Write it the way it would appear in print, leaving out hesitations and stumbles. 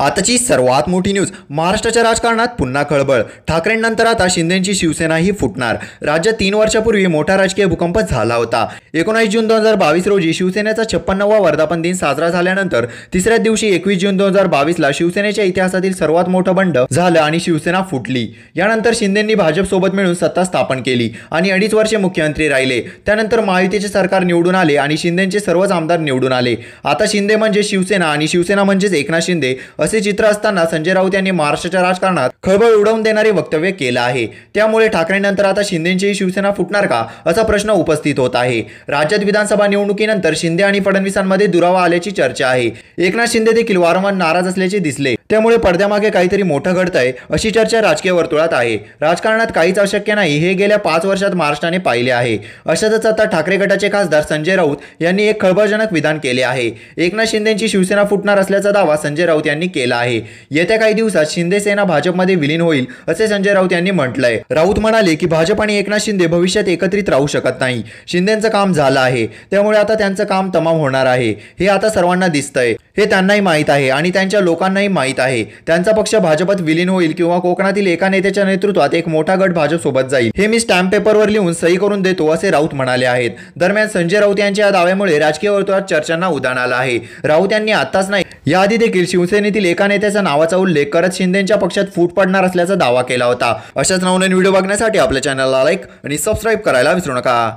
आताची सर्वात मोठी न्यूज. महाराष्ट्राच्या राजकारणात पुन्हा खळबळ. ठाकरेंनंतर आता शिंदेंची शिवसेनाही फुटणार. राज्यात 3 वर्षापूर्वी मोठा राजकीय भूकंप झाला होता. 19 जून 2022 रोजी शिवसेनेचा 56वा वर्धापन दिन साजरा झाल्यानंतर तिसऱ्याच दिवशी 21 जून 2022ला शिवसेनेच्या इतिहासातील सर्वात मोठं बंड झालं आणि शिवसेना फुटली. यानंतर शिंदेंनी भाजपसोबत मिळून सत्ता स्थापन केली आणि 2.5 वर्षे मुख्यमंत्री राहिले. त्यानंतर महायुतीचे सरकार निवडून आले आणि शिंदेंचे सर्वच आमदार निवडून आले. आता शिंदे म्हणजे शिवसेना आणि शिवसेना म्हणजेच एकनाथ शिंदे असे चित्र असताना संजय राऊत यांनी महाराष्ट्राच्या राजकारणात खळबळ उडवून देणारे वक्तव्य केलं आहे. त्यामुळे ठाकरेंनंतर आता शिंदेंचीही शिवसेना फुटणार का असा प्रश्न उपस्थित होत आहे. राज्यात विधानसभा निवडणुकीनंतर शिंदे आणि फडणवीसांमध्ये दुरावा आल्याची चर्चा आहे. एकनाथ शिंदे देखील वारंवार नाराज असल्याचे दिसले. त्यामुळे पडद्यामागे काहीतरी मोठं घडतंय अशी चर्चा राजकीय वर्तुळात आहे. राजकारणात काहीच अशक्य नाही हे गेल्या 5 वर्षात महाराष्ट्राने पाहिले आहे. अशातच आता ठाकरे गटाचे खासदार संजय राऊत यांनी एक खळबळजनक विधान केले आहे. एकनाथ शिंदेंची शिवसेना फुटणार असल्याचा दावा संजय राऊत यांनी केला आहे. येत्या काही दिवसात शिंदे सेना भाजपमध्ये विलीन होईल असे संजय राऊत यांनी म्हटलंय. राऊत म्हणाले की भाजप आणि एकनाथ शिंदे भविष्यात एकत्रित राहू शकत नाही. शिंदेंचं काम झालं आहे, त्यामुळे आता त्यांचं काम तमाम होणार आहे. हे आता सर्वांना दिसतंय. हे त्यांनाही माहीत आहे आणि त्यांच्या लोकांनाही माहीत आहे. त्यांचा पक्ष भाजपात विलीन होईल किंवा कोकणातील एका नेत्याच्या नेतृत्वात एक मोठा गट भाजप सोबत जाईल. हे मी स्टॅम्प पेपरवर लिहून सही करून देतो असे राऊत म्हणाले आहेत. दरम्यान संजय राऊत यांच्या या दाव्यामुळे राजकीय वर्तुळात चर्चांना उधाण आलं आहे. राऊत यांनी आताच नाही, याआधी देखील शिवसेनेतील एका नेत्याच्या नावाचा उल्लेख करत शिंदेंच्या पक्षात फूट पडणार असल्याचा दावा केला होता. अशाच नवनवीन व्हिडिओ बघण्यासाठी आपल्या चॅनलला लाईक आणि सबस्क्राईब करायला विसरू नका.